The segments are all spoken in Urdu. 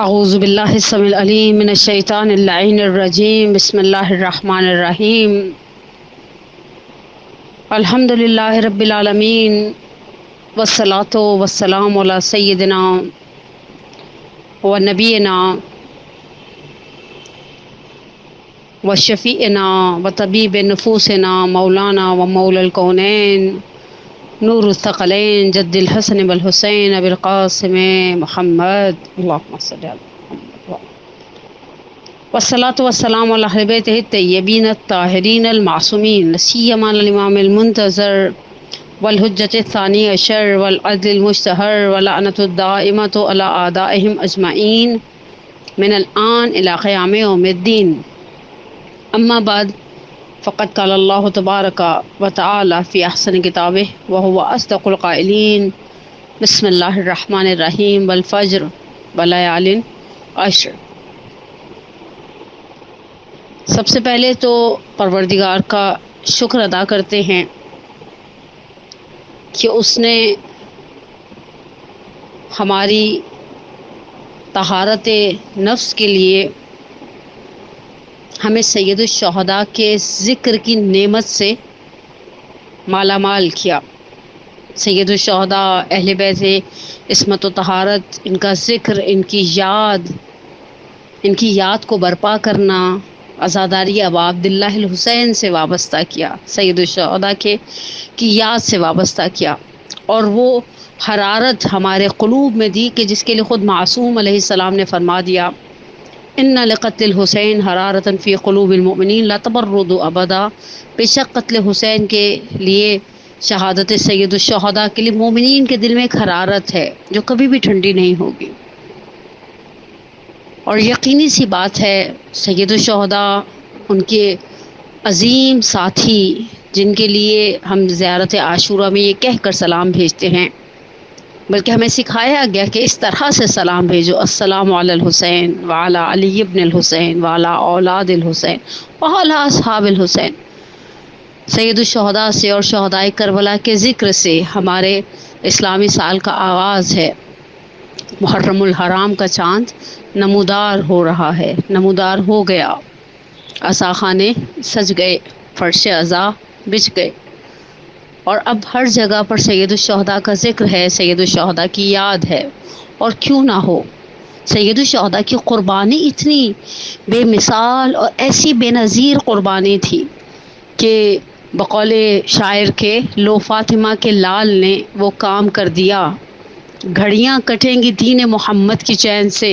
اعوذ باللہ السمیع العلیم من الشیطان اللعین الرجیم، بسم اللہ الرحمن الرحیم۔ الحمد للہ رب العالمین، والصلاة والسلام علی سیدنا و نبینا و شفیعنا و طبیب نفوسنا مولانا و مولا الکونین نور الثقلین جد الحسن والحسین ابی القاسم محمد اللہم صلی علی محمد والصلاة والسلام علی اہل بیتہ الطیبین الطاہرین المعصومین، سیما الامام المنتظر والحجۃ الثانی عشر والعدل المشتہر واللعنۃ الدائمۃ علی اعدائہم اجمعین من الآن الی قیام یوم الدین۔ اما بعد، فقد قال اللہ تبارک و تعالی فی احسن کتابہ وہو اصدق القائلین، بسم اللہ الرحمن الرحیم، والفجر ولیال عشر۔ سب سے پہلے تو پروردگار کا شکر ادا کرتے ہیں کہ اس نے ہماری طہارت نفس کے لیے ہمیں سید الشہداء کے ذکر کی نعمت سے مالا مال کیا۔ سید الشہداء اہل بیت عصمت و طہارت، ان کا ذکر، ان کی یاد کو برپا کرنا، عزاداری ابا عبداللہ الحسین سے وابستہ کیا، سید الشہداء کی یاد سے وابستہ کیا، اور وہ حرارت ہمارے قلوب میں دی کہ جس کے لیے خود معصوم علیہ السلام نے فرما دیا، ان لقتل الحسین حرارتا فی قلوب المؤمنین لا تبردوا ابدا۔ بے شک قتل حسین کے لیے، شہادت سید الشہداء کے لیے مومنین کے دل میں ایک حرارت ہے جو کبھی بھی ٹھنڈی نہیں ہوگی۔ اور یقینی سی بات ہے، سید الشہداء ان کے عظیم ساتھی، جن کے لیے ہم زیارت عاشورہ میں یہ کہہ کر سلام بھیجتے ہیں، بلکہ ہمیں سکھایا گیا کہ اس طرح سے سلام بھیجو، السلام علی الحسین وعلی علی ابن الحسین وعلی اولاد الحسین وعلی اصحاب الحسین۔ سید الشہداء سے اور شہدائے کربلا کے ذکر سے ہمارے اسلامی سال کا آغاز ہے۔ محرم الحرام کا چاند نمودار ہو رہا ہے، نمودار ہو گیا، عصاخانے سج گئے، فرش عزا بچھ گئے، اور اب ہر جگہ پر سید الشہداء کا ذکر ہے، سید الشہداء کی یاد ہے، اور کیوں نہ ہو۔ سید الشہداء کی قربانی اتنی بے مثال اور ایسی بے نظیر قربانی تھی کہ بقول شاعر کے، لو فاطمہ کے لال نے وہ کام کر دیا، گھڑیاں کٹیں گی دین محمد کی چین سے،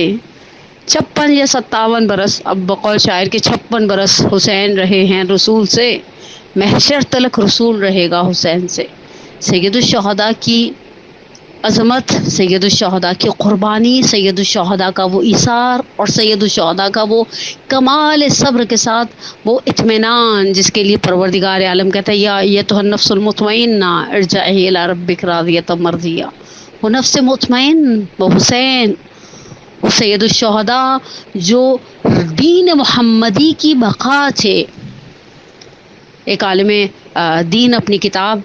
56 یا 57 برس، اب بقول شاعر کے 56 برس حسین رہے ہیں رسول سے، محشر تلک رسول رہے گا حسین سے۔ سید الشہداء کی عظمت، سید الشہداء کی قربانی، سید الشہداء کا وہ ایثار، اور سید الشہداء کا وہ کمال صبر کے ساتھ وہ اطمینان، جس کے لیے پروردگار عالم کہتا ہے، یا ایتھا النفس المطمئنہ ارجعی الی ربک راضیۃ مرضیہ۔ وہ نفس مطمئن، وہ حسین، وہ سید الشہداء جو دین محمدی کی بقا تھے۔ ایک عالم دین اپنی کتاب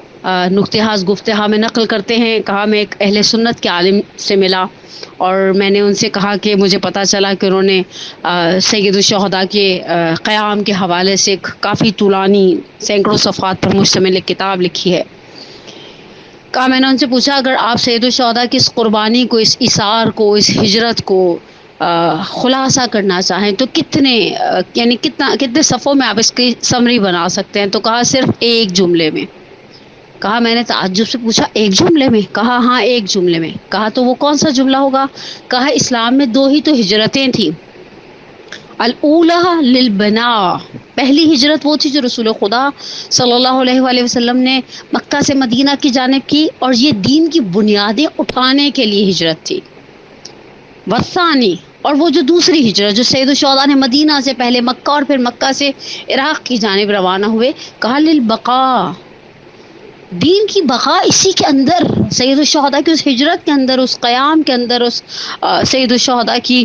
نکتہاز گفتہا میں نقل کرتے ہیں، کہا میں ایک اہل سنت کے عالم سے ملا اور میں نے ان سے کہا کہ مجھے پتہ چلا کہ انہوں نے سید الشہداء کے قیام کے حوالے سے ایک کافی طولانی سینکڑوں صفحات پر مشتمل ایک کتاب لکھی ہے۔ کہا میں نے ان سے پوچھا، اگر آپ سید الشہداء کی اس قربانی کو، اس ایثار کو، اس ہجرت کو خلاصہ کرنا چاہیں تو کتنے صفوں میں آپ اس کی سمری بنا سکتے ہیں؟ تو کہا صرف ایک جملے میں۔ کہا میں نے تعجب سے پوچھا ایک جملے میں؟ کہا ہاں ایک جملے میں۔ کہا تو وہ کون سا جملہ ہوگا؟ کہا اسلام میں 2 ہی تو ہجرتیں تھیں، الاولی للبناء، پہلی ہجرت وہ تھی جو رسول خدا صلی اللہ علیہ وآلہ وسلم نے مکہ سے مدینہ کی جانب کی، اور یہ دین کی بنیادیں اٹھانے کے لیے ہجرت تھی۔ والثانی، اور وہ جو دوسری ہجرت جو سید الشہداء نے مدینہ سے پہلے مکہ اور پھر مکہ سے عراق کی جانب روانہ ہوئے، کہا للبقاء، دین کی بقا اسی کے اندر، سید الشہداء کی اس ہجرت کے اندر، اس قیام کے اندر، اس سید الشہداء کی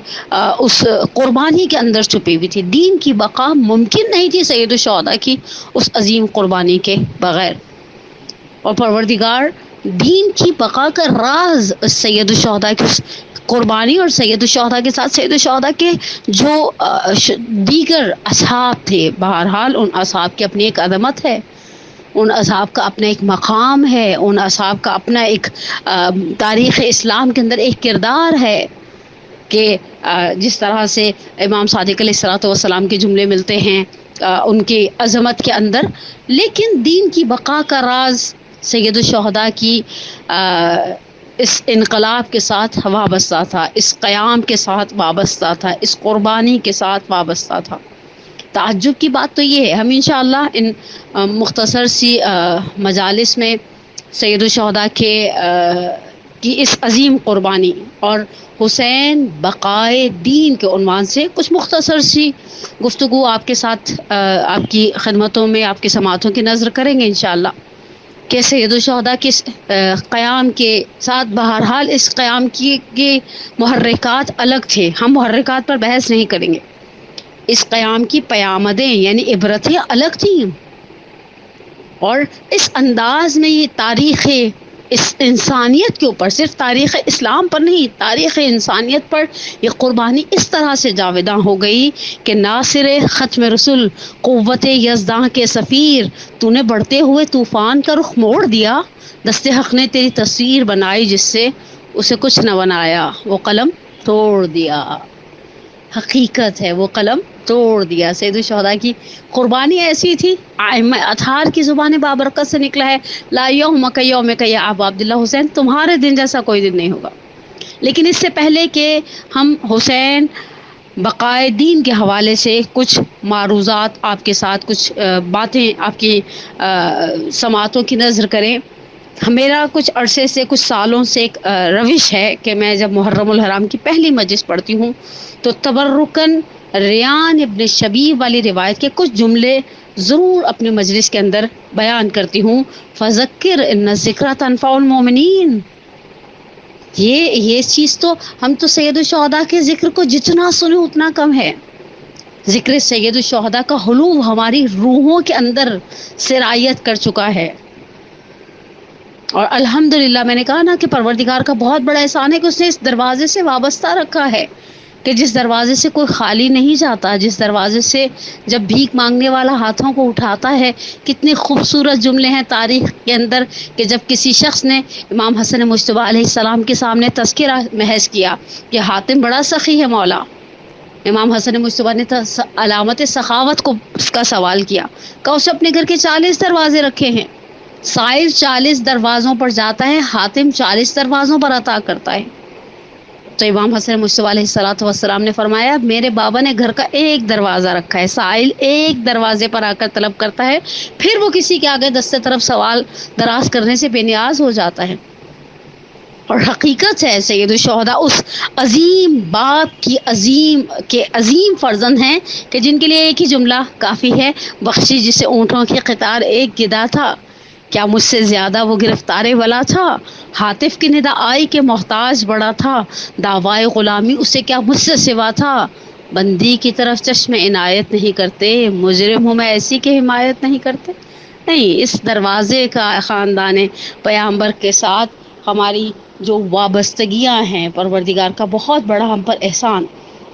اس قربانی کے اندر چھپی ہوئی تھی۔ دین کی بقا ممکن نہیں تھی سید الشہداء کی اس عظیم قربانی کے بغیر، اور پروردگار دین کی بقا کا راز سید الشہداء کی اس قربانی اور سید الشہداء کے ساتھ سید الشہداء کے جو دیگر اصحاب تھے، بہرحال ان اصحاب کی اپنی ایک عظمت ہے، ان اصحاب کا اپنا ایک مقام ہے، ان اصحاب کا اپنا ایک تاریخ اسلام کے اندر ایک کردار ہے کہ جس طرح سے امام صادق علیہ الصلوۃ والسلام کے جملے ملتے ہیں ان کی عظمت کے اندر، لیکن دین کی بقا کا راز سید الشہداء کی اس انقلاب کے ساتھ وابستہ تھا، اس قیام کے ساتھ وابستہ تھا، اس قربانی کے ساتھ وابستہ تھا۔ تعجب کی بات تو یہ ہے، ہم انشاءاللہ ان مختصر سی مجالس میں سید الشہداء کے کی اس عظیم قربانی اور حسین بقائے دین کے عنوان سے کچھ مختصر سی گفتگو آپ کے ساتھ آپ کی خدمتوں میں آپ کی سماعتوں کی نظر کریں گے انشاءاللہ، کہ سید الشہداء کے قیام کے ساتھ بہرحال اس قیام کی محرکات الگ تھے، ہم محرکات پر بحث نہیں کریں گے، اس قیام کی پیامدیں یعنی عبرتیں الگ تھیں، اور اس انداز میں یہ تاریخ اس انسانیت کے اوپر، صرف تاریخ اسلام پر نہیں، تاریخ انسانیت پر یہ قربانی اس طرح سے جاوداں ہو گئی کہ ناصر ختم رسول، قوت یزداں کے سفیر، تو نے بڑھتے ہوئے طوفان کا رخ موڑ دیا، دست حق نے تیری تصویر بنائی جس سے اسے کچھ نہ بنایا، وہ قلم توڑ دیا۔ حقیقت ہے، وہ قلم توڑ دیا۔ سید الشہداء کی قربانی ایسی تھی، ائمہ اطہار کی زبان بابرکت سے نکلا ہے، لا یومک یومک یا ابا عبداللہ حسین، تمہارے دن جیسا کوئی دن نہیں ہوگا۔ لیکن اس سے پہلے کہ ہم حسین بقائے دین کے حوالے سے کچھ معروضات آپ کے ساتھ، کچھ باتیں آپ کی سماعتوں کی نظر کریں، میرا کچھ عرصے سے، کچھ سالوں سے ایک روش ہے کہ میں جب محرم الحرام کی پہلی مجلس پڑھتی ہوں تو تبرکاً ریان ابن شبیب والی روایت کے کچھ جملے ضرور اپنے مجلس کے اندر بیان کرتی ہوں۔ فذکر ان الذکریٰ تنفع المؤمنین، یہ چیز تو ہم تو سید الشہداء کے ذکر کو جتنا سنیں اتنا کم ہے۔ ذکر سید الشہداء کا حلول ہماری روحوں کے اندر سرایت کر چکا ہے، اور الحمدللہ میں نے کہا نا کہ پروردگار کا بہت بڑا احسان ہے کہ اس نے اس دروازے سے وابستہ رکھا ہے، کہ جس دروازے سے کوئی خالی نہیں جاتا، جس دروازے سے جب بھیک مانگنے والا ہاتھوں کو اٹھاتا ہے۔ کتنے خوبصورت جملے ہیں تاریخ کے اندر کہ جب کسی شخص نے امام حسن مجتبیٰ علیہ السلام کے سامنے تذکرہ محض کیا کہ حاتم بڑا سخی ہے مولا، امام حسن مجتبیٰ نے علامت سخاوت کو اس کا سوال کیا، کہ اسے اپنے گھر کے 40 دروازے رکھے ہیں، سائل 40 دروازوں پر جاتا ہے، حاتم 40 دروازوں پر عطا کرتا ہے۔ تو امام حسن مجتبیٰ علیہ السلام نے فرمایا میرے بابا نے گھر کا ایک دروازہ رکھا ہے، سائل ایک دروازے پر آ کر طلب کرتا ہے، پھر وہ کسی کے آگے دستے طرف سوال دراز کرنے سے بے نیاز ہو جاتا ہے۔ اور حقیقت ہے سید الشہداء اس عظیم باپ کی عظیم فرزند ہیں کہ جن کے لیے ایک ہی جملہ کافی ہے، بخشی جسے اونٹوں کی قطار ایک گدا تھا، کیا مجھ سے زیادہ وہ گرفتار ولا تھا، ہاتف کی ندا آئی کہ محتاج بڑا تھا، دعوائے غلامی اسے کیا مجھ سے سوا تھا، بندی کی طرف چشم عنایت نہیں کرتے، مجرم ہوں میں ایسی کہ حمایت نہیں کرتے۔ نہیں، اس دروازے کا خاندان پیامبر کے ساتھ ہماری جو وابستگیاں ہیں، پروردگار کا بہت بڑا ہم پر احسان۔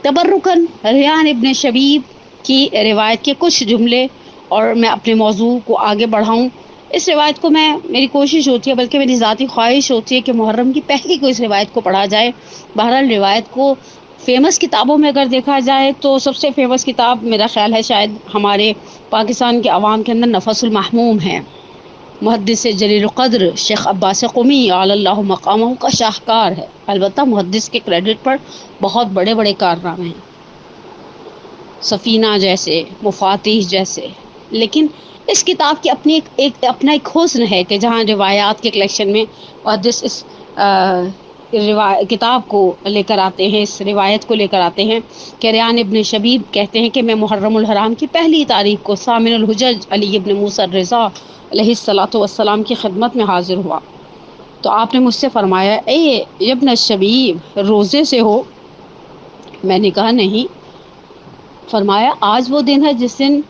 تبرکاً ریان ابن شبیب کی روایت کے کچھ جملے، اور میں اپنے موضوع کو آگے بڑھاؤں۔ اس روایت کو میری کوشش ہوتی ہے، بلکہ میری ذاتی خواہش ہوتی ہے کہ محرم کی پہلی کو اس روایت کو پڑھا جائے۔ بہرحال روایت کو فیمس کتابوں میں اگر دیکھا جائے تو سب سے فیمس کتاب میرا خیال ہے شاید ہمارے پاکستان کے عوام کے اندر نفس المحموم ہے، محدث جلیل القدر شیخ عباس قمی علی اللہ مقامہ کا شاہکار ہے۔ البتہ محدث کے کریڈٹ پر بہت بڑے بڑے کارنامے ہیں، سفینہ جیسے، مفاتیح جیسے، لیکن اس کتاب کی اپنی اپنا ایک حسن ہے کہ جہاں روایات کے کلیکشن میں محدث اس کتاب کو لے کر آتے ہیں، اس روایت کو لے کر آتے ہیں کہ ریان ابن شبیب کہتے ہیں کہ میں محرم الحرام کی پہلی تاریخ کو ثامن الحجج علی ابن موسیٰ الرضا علیہ السلام کی خدمت میں حاضر ہوا، تو آپ نے مجھ سے فرمایا اے ابن شبیب روزے سے ہو؟ میں نے کہا نہیں۔ فرمایا آج وہ دن ہے جس دن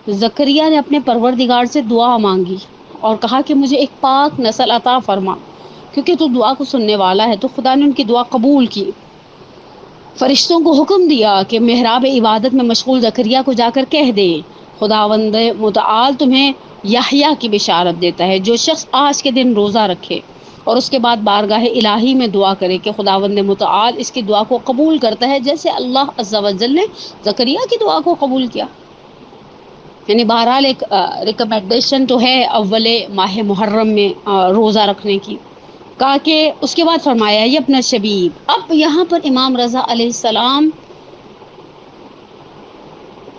زکریا نے اپنے پروردگار سے دعا مانگی اور کہا کہ مجھے ایک پاک نسل عطا فرما، کیونکہ تو دعا کو سننے والا ہے، تو خدا نے ان کی دعا قبول کی۔ فرشتوں کو حکم دیا کہ محراب عبادت میں مشغول زکریا کو جا کر کہہ دے خداوند متعال تمہیں یحییٰ کی بشارت دیتا ہے، جو شخص آج کے دن روزہ رکھے اور اس کے بعد بارگاہ الہی میں دعا کرے کہ خداوند متعال اس کی دعا کو قبول کرتا ہے، جیسے اللہ عز و جل نے زکریا کی دعا کو قبول کیا۔ یعنی بہرحال ایک ریکمنڈیشن تو ہے اول ماہ محرم میں روزہ رکھنے کی۔ کہا کہ اس کے بعد فرمایا یہ ابن شبیب، اب یہاں پر امام رضا علیہ السلام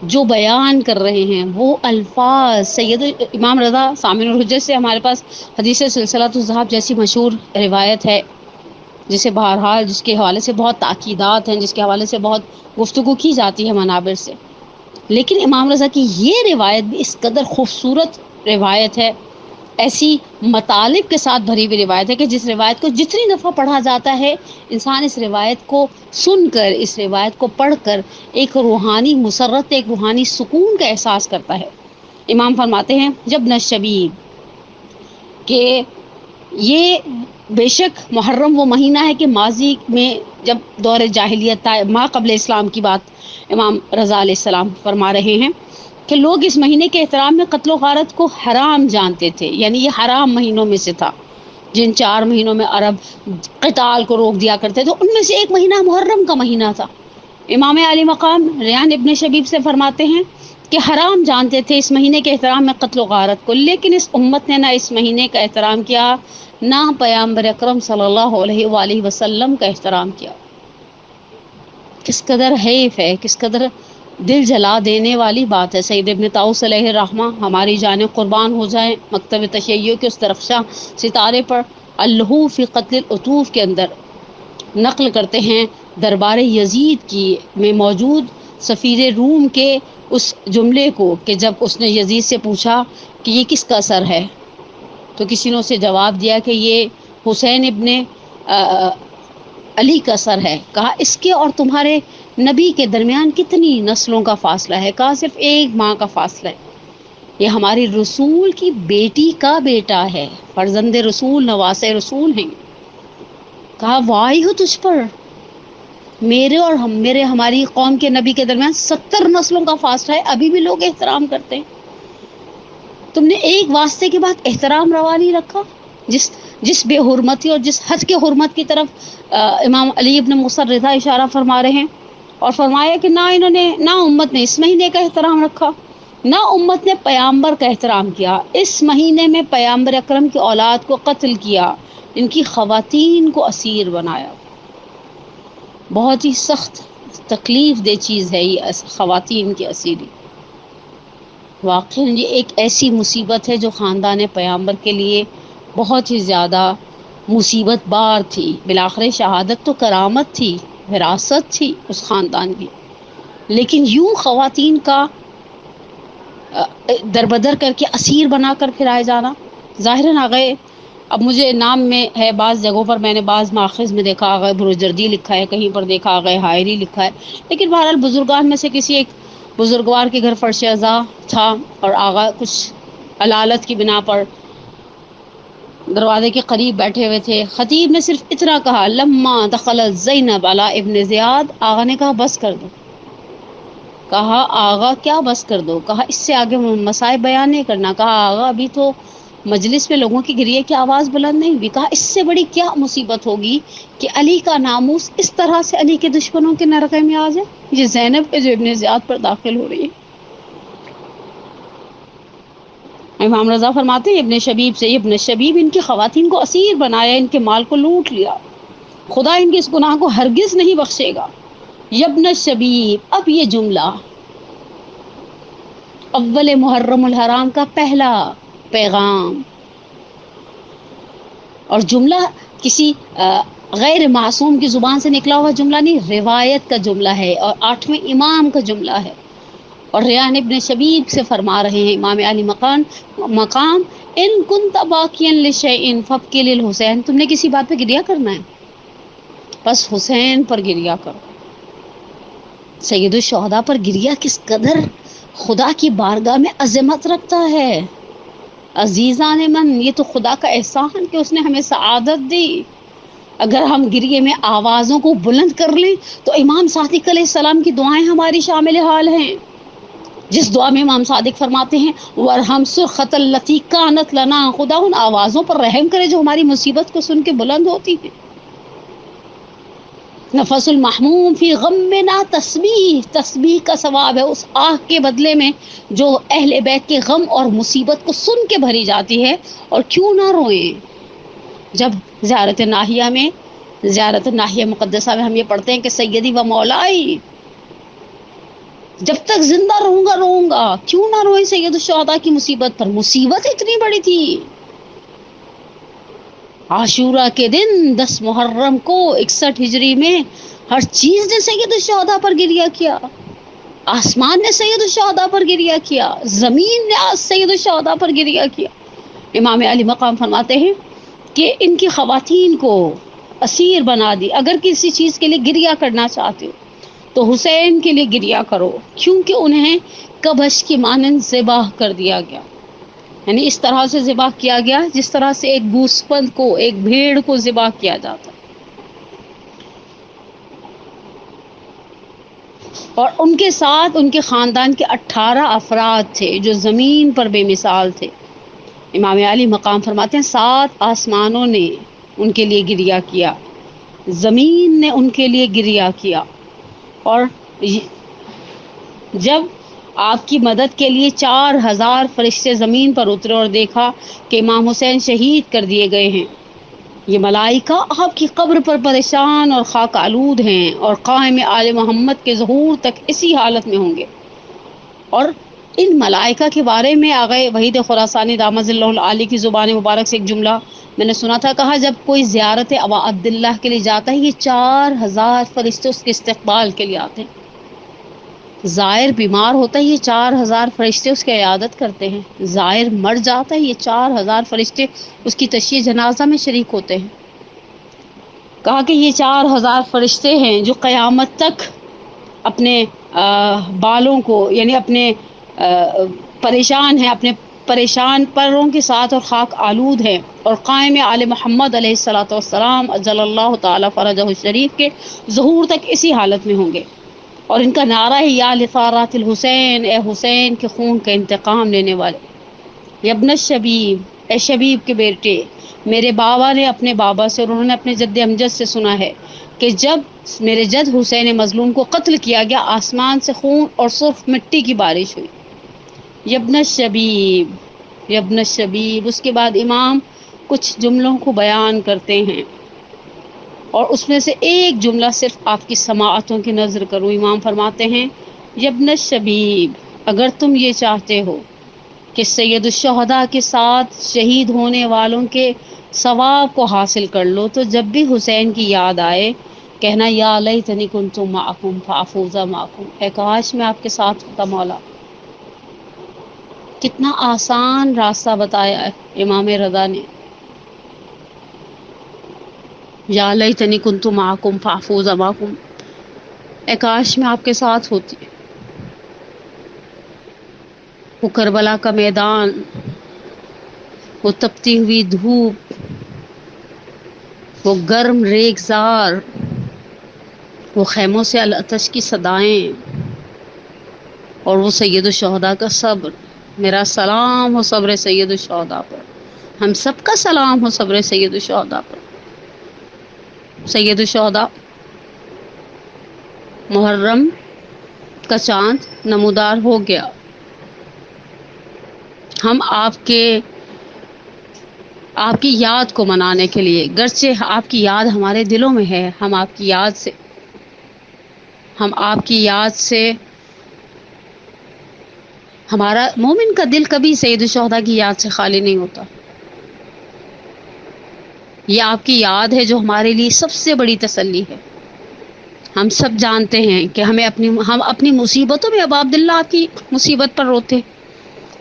جو بیان کر رہے ہیں وہ الفاظ سید امام رضا سامع الحجت سے ہمارے پاس حدیث سلسلۃ الذہب جیسی مشہور روایت ہے، جسے بہرحال جس کے حوالے سے بہت تاکیدات ہیں، جس کے حوالے سے بہت گفتگو کی جاتی ہے منابر سے، لیکن امام رضا کی یہ روایت بھی اس قدر خوبصورت روایت ہے، ایسی مطالب کے ساتھ بھری ہوئی روایت ہے کہ جس روایت کو جتنی دفعہ پڑھا جاتا ہے انسان اس روایت کو سن کر، اس روایت کو پڑھ کر ایک روحانی مسرت، ایک روحانی سکون کا احساس کرتا ہے۔ امام فرماتے ہیں جب نشبیب کہ یہ بے شک محرم وہ مہینہ ہے کہ ماضی میں جب دور جاہلیت تھا، ما قبل اسلام کی بات امام رضا علیہ السلام فرما رہے ہیں کہ لوگ اس مہینے کے احترام میں قتل و غارت کو حرام جانتے تھے، یعنی یہ حرام مہینوں میں سے تھا۔ جن 4 مہینوں میں عرب قتال کو روک دیا کرتے تھے ان میں سے ایک مہینہ محرم کا مہینہ تھا۔ امام علی مقام ریان ابن شبیب سے فرماتے ہیں کہ حرام جانتے تھے اس مہینے کے احترام میں قتل و غارت کو، لیکن اس امت نے نہ اس مہینے کا احترام کیا، نہ پیغمبر اکرم صلی اللہ علیہ وآلہ وسلم کا احترام کیا۔ کس قدر حیف ہے، کس قدر دل جلا دینے والی بات ہے۔ سید ابن طاؤس علیہ الرحمہ ہماری جانیں قربان ہو جائیں، مکتب تشیع کے اس درخشاں ستارے پر اللہو فی قتل العطوف کے اندر نقل کرتے ہیں دربار یزید کی میں موجود سفیر روم کے اس جملے کو کہ جب اس نے یزید سے پوچھا کہ یہ کس کا سر ہے، تو کسی نے اسے جواب دیا کہ یہ حسین ابن علی کا سر ہے۔ کہا اس کے اور تمہارے نبی کے درمیان کتنی نسلوں کا فاصلہ ہے؟ کہا صرف 1 ماہ کا فاصلہ ہے۔ یہ ہماری رسول کی بیٹی کا بیٹا ہے، فرزند رسول، نواسے رسول ہیں۔ کہا وائی ہو تجھ پر، میرے اور ہماری قوم کے نبی کے درمیان 70 نسلوں کا فاصلہ ہے، ابھی بھی لوگ احترام کرتے ہیں۔ تم نے ایک واسطے کے بعد احترام روا نہیں رکھا۔ جس بے حرمتی اور جس حد کے حرمت کی طرف امام علی ابن موسیٰ رضا اشارہ فرما رہے ہیں، اور فرمایا کہ نہ امت نے اس مہینے کا احترام رکھا، نہ امت نے پیامبر کا احترام کیا۔ اس مہینے میں پیامبر اکرم کی اولاد کو قتل کیا، ان کی خواتین کو اسیر بنایا۔ بہت ہی سخت تکلیف دہ چیز ہے یہ خواتین کی اسیری۔ واقعاً یہ ایک ایسی مصیبت ہے جو خاندان پیامبر کے لیے بہت ہی زیادہ مصیبت بار تھی۔ بالآخر شہادت تو کرامت تھی، وراثت تھی اس خاندان کی، لیکن یوں خواتین کا دربدر کر کے اسیر بنا کر پھرائے جانا ظاہراً آگئے۔ اب مجھے نام میں ہے، بعض جگہوں پر میں نے بعض ماخذ میں دیکھا آگئے بروجردی لکھا ہے، کہیں پر دیکھا آگئے حائری لکھا ہے، لیکن بہرحال بزرگان میں سے کسی ایک بزرگوار کے گھر فرش ازاں تھا اور آغا کچھ علالت کی بنا پر دروازے کے قریب بیٹھے ہوئے تھے۔ خطیب نے صرف اتنا کہا لما دخلت زینب علی ابن زیاد، آغا نے کہا بس کر دو۔ کہا آغا کیا بس کر دو؟ کہا اس سے آگے مسائل بیان نہیں کرنا۔ کہا آغا ابھی تو مجلس میں لوگوں کی گریے کی آواز بلند نہیں ہوئی۔ کہا اس سے بڑی کیا مصیبت ہوگی کہ علی کا ناموس اس طرح سے علی کے دشمنوں کے نرغے میں آ جائے؟ یہ زینب جو ابن زیاد پر داخل ہو رہی ہے۔ امام رضا فرماتے ہیں ابن شبیب سے، ابن شبیب ان کی خواتین کو اسیر بنایا، ان کے مال کو لوٹ لیا، خدا ان کے اس گناہ کو ہرگز نہیں بخشے گا۔ ابن شبیب، اب یہ جملہ اول محرم الحرام کا پہلا پیغام، اور جملہ کسی غیر معصوم کی زبان سے نکلا ہوا جملہ نہیں، روایت کا جملہ ہے اور 8ویں امام کا جملہ ہے۔ اور ریان ابن شبیب سے فرما رہے ہیں امام علی مقام ان کنت باقیا لشیء فابکی للحسین، تم نے کسی بات پہ گریہ کرنا ہے بس حسین پر گریہ کرو۔ سید الشہداء پر گریہ کس قدر خدا کی بارگاہ میں عظمت رکھتا ہے۔ عزیزان من، یہ تو خدا کا احسان کہ اس نے ہمیں سعادت دی۔ اگر ہم گریے میں آوازوں کو بلند کر لیں تو امام صادق علیہ السلام کی دعائیں ہماری شامل حال ہیں، جس دعا میں امام صادق فرماتے ہیں ورحم سرخط التی کانت لنا، خدا ان آوازوں پر رحم کرے جو ہماری مصیبت کو سن کے بلند ہوتی ہیں۔ نفس المحموم فی غمنا تسبیح، تسبیح کا ثواب ہے اس آہ کے بدلے میں جو اہل بیت کے غم اور مصیبت کو سن کے بھری جاتی ہے۔ اور کیوں نہ روئیں جب زیارت ناحیہ مقدسہ میں ہم یہ پڑھتے ہیں کہ سیدی و مولائی، جب تک زندہ رہوں گا روؤں گا، کیوں نہ روئیں سید الشہداء کی مصیبت پر، مصیبت اتنی بڑی تھی۔ عاشورہ کے دن 10 محرم کو 61 ہجری میں ہر چیز نے سید الشہداء پر گریہ کیا، آسمان نے سید الشہداء پر گریہ کیا، زمین نے آج سید الشہداء پر گریہ کیا۔ امام علی مقام فرماتے ہیں کہ ان کی خواتین کو اسیر بنا دی، اگر کسی چیز کے لیے گریہ کرنا چاہتے ہو تو حسین کے لیے گریہ کرو، کیونکہ انہیں کبش کی مانند ذبح کر دیا گیا، یعنی اس طرح سے ذبح کیا گیا جس طرح سے ایک گوسفند کو، ایک بھیڑ کو ذبح کیا جاتا۔ اور ان کے ساتھ ان کے خاندان کے 18 افراد تھے جو زمین پر بے مثال تھے۔ امام علی مقام فرماتے ہیں 7 آسمانوں نے ان کے لیے گریہ کیا، زمین نے ان کے لیے گریہ کیا، اور جب آپ کی مدد کے لیے 4000 فرشتے زمین پر اترے اور دیکھا کہ امام حسین شہید کر دیے گئے ہیں، یہ ملائکہ آپ کی قبر پر پریشان اور خاک آلود ہیں اور قائم آل محمد کے ظہور تک اسی حالت میں ہوں گے۔ اور ان ملائکہ کے بارے میں آغا وحید خراسانی دامت ظلہ العالی کی زبان مبارک سے ایک جملہ میں نے سنا تھا، کہا جب کوئی زیارت ابا عبداللہ کے لیے جاتا ہے یہ 4000 فرشتے اس کے استقبال کے لیے آتے ہیں۔ زائر بیمار ہوتا ہے یہ 4000 فرشتے اس کی عیادت کرتے ہیں، زائر مر جاتا ہے یہ 4000 فرشتے اس کی تشییع جنازہ میں شریک ہوتے ہیں۔ کہا کہ یہ 4000 فرشتے ہیں جو قیامت تک اپنے بالوں کو، یعنی اپنے پریشان ہیں، اپنے پریشان پروں کے ساتھ اور خاک آلود ہیں، اور قائم آل محمد علیہ الصلوۃ والسلام اجل اللہ تعالی فرجہ الشریف کے ظہور تک اسی حالت میں ہوں گے۔ اور ان کا نعرہ ہے یا لثارات الحسین، اے حسین کے خون کا انتقام لینے والے، یابن الشبیب، اے شبیب کے بیٹے۔ میرے بابا نے اپنے بابا سے اور انہوں نے اپنے جد امجد سے سنا ہے کہ جب میرے جد حسین مظلوم کو قتل کیا گیا آسمان سے خون اور سرخ مٹی کی بارش ہوئی۔ یابن الشبیب، یابن الشبیب۔ اس کے بعد امام کچھ جملوں کو بیان کرتے ہیں اور اس میں سے ایک جملہ صرف آپ کی سماعتوں کی نظر کروں۔ امام فرماتے ہیں یابن الشبیب، اگر تم یہ چاہتے ہو کہ سید الشہداء کے ساتھ شہید ہونے والوں کے ثواب کو حاصل کر لو تو جب بھی حسین کی یاد آئے کہنا یا لیتنی کنت معکم فافوز معکم، اے کاش میں آپ کے ساتھ ہوتا مولا۔ کتنا آسان راستہ بتایا ہے امام رضا نے، یا لیتنی کنت معکم فافوز معکم، اے کاش میں آپ کے ساتھ ہوتی۔ وہ کربلا کا میدان، وہ تپتی ہوئی دھوپ، وہ گرم ریگزار، وہ خیموں سے الاتش کی صدائیں، اور وہ سید الشہداء کا صبر۔ میرا سلام ہو صبر سید الشہداء پر، ہم سب کا سلام ہو صبر سید الشہداء پر۔ سید الشہداء محرم کا چاند نمودار ہو گیا، ہم آپ کی یاد کو منانے کے لیے، گرچہ آپ کی یاد ہمارے دلوں میں ہے، ہم آپ کی یاد سے ہمارا مومن کا دل کبھی سید الشہداء کی یاد سے خالی نہیں ہوتا۔ یہ آپ کی یاد ہے جو ہمارے لیے سب سے بڑی تسلی ہے۔ ہم سب جانتے ہیں کہ ہم اپنی مصیبتوں میں ابا عبداللہ آپ کی مصیبت پر روتے،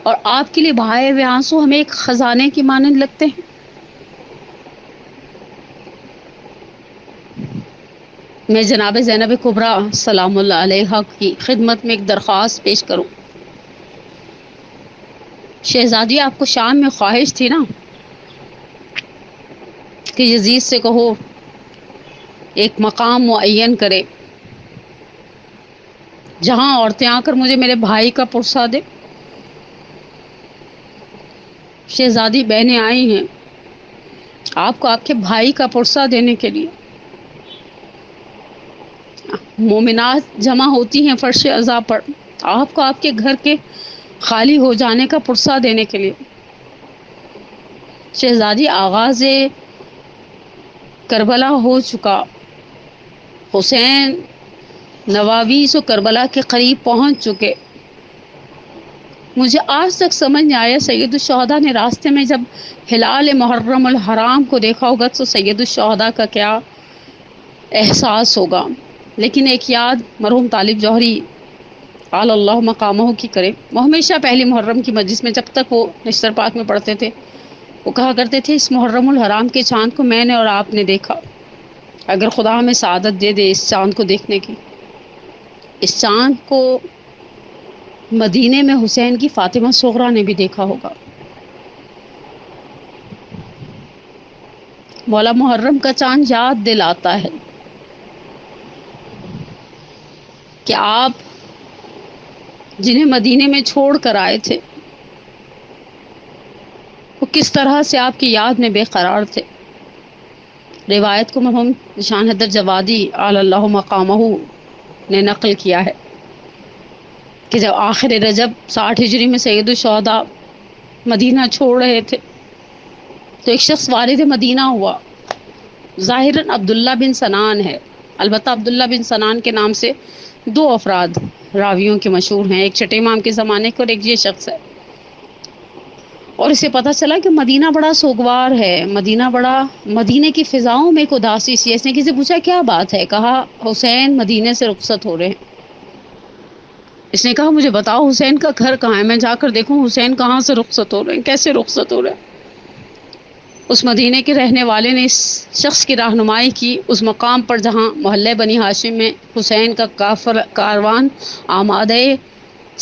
اور آپ کے لیے بہائے ہوئے آنسو ہمیں ایک خزانے کی مانند لگتے ہیں۔ میں جناب زینب کبریٰ سلام اللہ علیہا کی خدمت میں ایک درخواست پیش کروں۔ شہزادی، آپ کو شام میں خواہش تھی نا کہ یزید سے کہو ایک مقام معین کرے جہاں عورتیں آ کر مجھے میرے بھائی کا پرسہ دے. شہزادی بہنیں آئی ہیں آپ کو آپ کے بھائی کا پرسہ دینے کے لیے. مومنات جمع ہوتی ہیں فرش عزا پر آپ کو آپ کے گھر کے خالی ہو جانے کا پرسہ دینے کے لیے. شہزادی آغاز کربلا ہو چکا. حسین نواویس و کربلا کے قریب پہنچ چکے. مجھے آج تک سمجھ نہیں آیا سید الشہداء نے راستے میں جب ہلال محرم الحرام کو دیکھا ہوگا تو سید الشہداء کا کیا احساس ہوگا. لیکن ایک یاد مرحوم طالب جوہری اعلی اللہ مقامہ کی کرے. وہ ہمیشہ پہلی محرم کی مجلس میں جب تک وہ نشتر پاک میں پڑھتے تھے وہ کہا کرتے تھے اس محرم الحرام کے چاند کو میں نے اور آپ نے دیکھا. اگر خدا ہمیں سعادت دے دے اس چاند کو دیکھنے کی. اس چاند کو مدینے میں حسین کی فاطمہ صغرا نے بھی دیکھا ہوگا. مولا محرم کا چاند یاد دلاتا ہے کہ آپ جنہیں مدینے میں چھوڑ کر آئے تھے وہ کس طرح سے آپ کی یاد میں بے قرار تھے. روایت کو مرحوم نشان حیدر جوادی اعلی اللہ مقامہ نے نقل کیا ہے کہ جب آخر رجب 60 ہجری میں سید الشہداء مدینہ چھوڑ رہے تھے تو ایک شخص وارد مدینہ ہوا. ظاہراً عبداللہ بن سنان ہے. البتہ عبداللہ بن سنان کے نام سے 2 افراد راویوں کے مشہور ہیں. ایک چھٹے امام کے زمانے کے اور ایک یہ شخص ہے. اور اسے پتہ چلا کہ مدینہ بڑا سوگوار ہے. مدینے کی فضاؤں میں ایک اداسی سی. اس نے کسی سے پوچھا کیا بات ہے؟ کہا حسین مدینے سے رخصت ہو رہے ہیں. اس نے کہا مجھے بتاؤ حسین کا گھر کہاں ہے؟ میں جا کر دیکھوں حسین کہاں سے رخصت ہو رہے ہیں، کیسے رخصت ہو رہے ہیں. اس مدینے کے رہنے والے نے اس شخص کی رہنمائی کی اس مقام پر جہاں محلے بنی ہاشم میں حسین کا کاروان آمادہ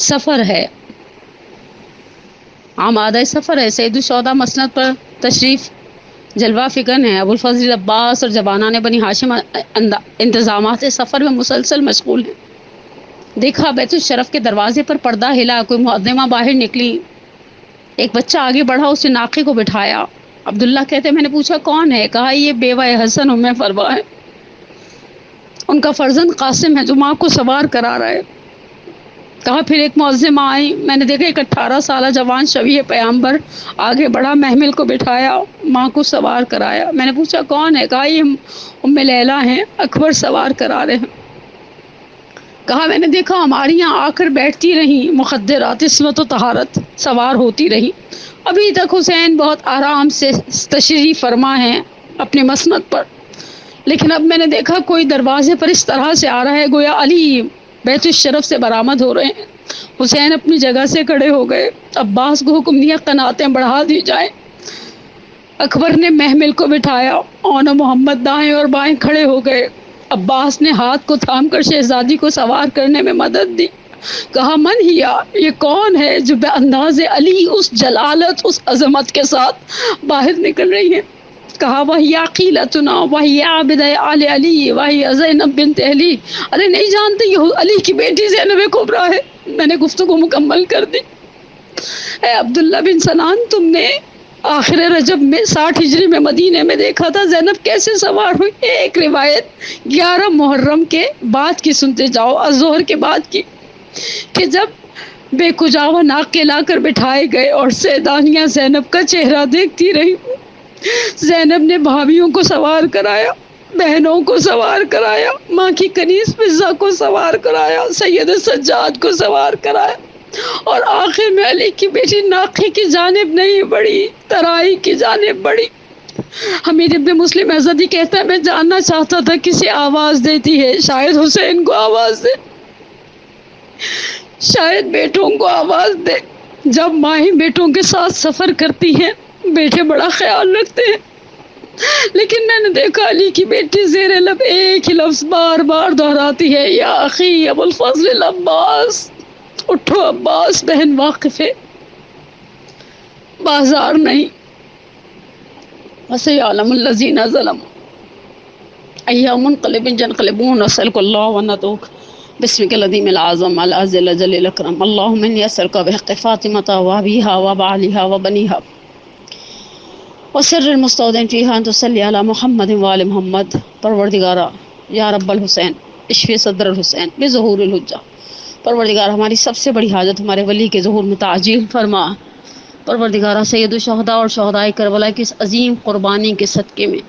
سفر ہے. سید الشہداء مسند پر تشریف جلوہ فکن ہے. ابوالفضل عباس اور جبانان بنی ہاشم انتظامات سفر میں مسلسل مشغول ہیں. دیکھا بیت الشرف کے دروازے پر پردہ ہلا، کوئی معظمہ باہر نکلی، ایک بچہ آگے بڑھا، اس نے ناقے کو بٹھایا. عبداللہ کہتے میں نے پوچھا کون ہے؟ کہا یہ بیوہ حسن ام فروا ہے، ان کا فرزند قاسم ہے جو ماں کو سوار کرا رہا ہے. کہا پھر ایک معظمہ آئی، میں نے دیکھا ایک 18 سالہ جوان شبیہ پیامبر آگے بڑھا، محمل کو بٹھایا، ماں کو سوار کرایا. میں نے پوچھا کون ہے؟ کہا یہ ام لیلہ ہیں، اکبر سوار کرا رہے ہیں. کہا میں نے دیکھا ہماری یہاں آ کر بیٹھتی رہیں، مخدرات عصمت و طہارت سوار ہوتی رہی. ابھی تک حسین بہت آرام سے تشریف فرما ہیں اپنے مسند پر، لیکن اب میں نے دیکھا کوئی دروازے پر اس طرح سے آ رہا ہے گویا علی بیت الشرف سے برآمد ہو رہے ہیں. حسین اپنی جگہ سے کھڑے ہو گئے. عباس کو حکم دیا قناتیں بڑھا دی جائیں. اکبر نے محمل کو بٹھایا، اون محمد دائیں اور بائیں کھڑے ہو گئے. عباس نے ہاتھ کو تھام کر شہزادی کو سوار کرنے میں مدد دی. کہا من ہیا، یہ کون ہے جو بے انداز علی اس جلالت اس عظمت کے ساتھ باہر نکل رہی ہے؟ کہا وہی عقیلتنا وہی عابد آل علی وہی زینب بنت علی. ارے نہیں جانتے یہ علی کی بیٹی زینب کبریٰ ہے. میں نے گفتگو مکمل کر دی. اے عبداللہ بن سنان، تم نے آخر رجب میں 60 ہجری میں مدینے میں دیکھا تھا، زینب کیسے سوار ہوئی؟ ایک روایت 11 محرم کے بعد کی سنتے جاؤ، الظہر کے بعد کی، کہ جب بے کجاوہ ناقے لا کر بٹھائے گئے اور سیدانیہ زینب کا چہرہ دیکھتی رہی. زینب نے بھابھیوں کو سوار کرایا، بہنوں کو سوار کرایا، ماں کی کنیز فضہ کو سوار کرایا، سید سجاد کو سوار کرایا، اور آخر میں علی کی بیٹی ناقے کی جانب نہیں بڑھی، ترائی کی جانب بڑھی. حمید ابن مسلم ازدی کہتا ہے میں جاننا چاہتا تھا کسے آواز دیتی ہے، شاید حسین کو آواز دے، شاید بیٹوں کو آواز دے. جب مائیں بیٹوں کے ساتھ سفر کرتی ہیں بیٹے بڑا خیال رکھتے ہیں، لیکن میں نے دیکھا علی کی بیٹی زیر لب ایک ہی لفظ بار بار دہراتی ہے، یا اخی ابو الفضل العباس. اٹھو عباس، بہن واقف ہے، بازار نہیں. وَسَيَعْلَمُ الَّذِينَ ظَلَمُوا. أيام منقلب ينقلبون نسألك الله وندعوك باسمك العظيم الأعظم الأجل الجليل الأكرم اللهم إني أسألك بحق فاطمة وأبيها وبعلها وبنيها وسر المستودع فيها أن تصلي على محمد وآل محمد. پروردگارہ یا رب الحسین اشفی صدر الحسین بظہور الحجہ. پروردگار ہماری سب سے بڑی حاجت ہمارے ولی کے ظہور میں تعجیل فرما. پروردگارہ سید الشہداء اور شہداء کربلا کی اس عظیم قربانی کے صدقے میں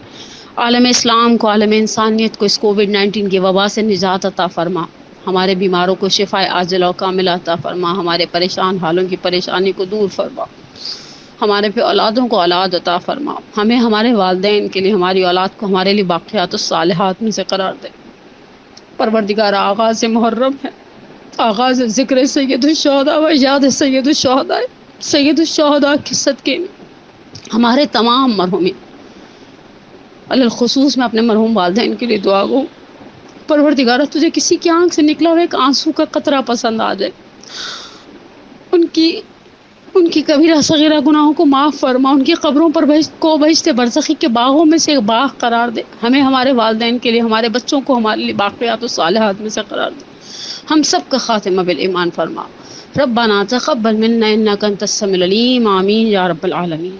عالم اسلام کو، عالم انسانیت کو اس کووڈ-19 کی وبا سے نجات عطا فرما. ہمارے بیماروں کو شفا عاجلہ و کاملہ عطا فرما. ہمارے پریشان حالوں کی پریشانی کو دور فرما. ہمارے پہ اولادوں کو اولاد عطا فرما. ہمیں ہمارے والدین کے لیے، ہماری اولاد کو ہمارے لیے باقیات الصالحات میں سے قرار دے. پروردگار آغاز محرم ہے، آغاز ذکر سید الشہداء و یاد سید الشہداء. سید الشہداء کے صدقے میں ہمارے تمام مرحومین، الخصوص میں اپنے مرحوم والدین کے لیے دعا گو. پروردگارہ تجھے کسی کی آنکھ سے نکلا ہوا ایک آنسو کا قطرہ پسند آ جائے، ان کی کبیرہ صغیرہ گناہوں کو معاف فرما. ان کی قبروں پر بہشت برزخی کے باغوں میں سے ایک باغ قرار دے. ہمیں ہمارے والدین کے لیے، ہمارے بچوں کو ہمارے لیے باقیات الصالحات میں سے قرار دے. ہم سب کا خاتمہ بالایمان فرما. ربنا تقبل منا انک انت السمیع العلیم. آمین یا رب العالمین.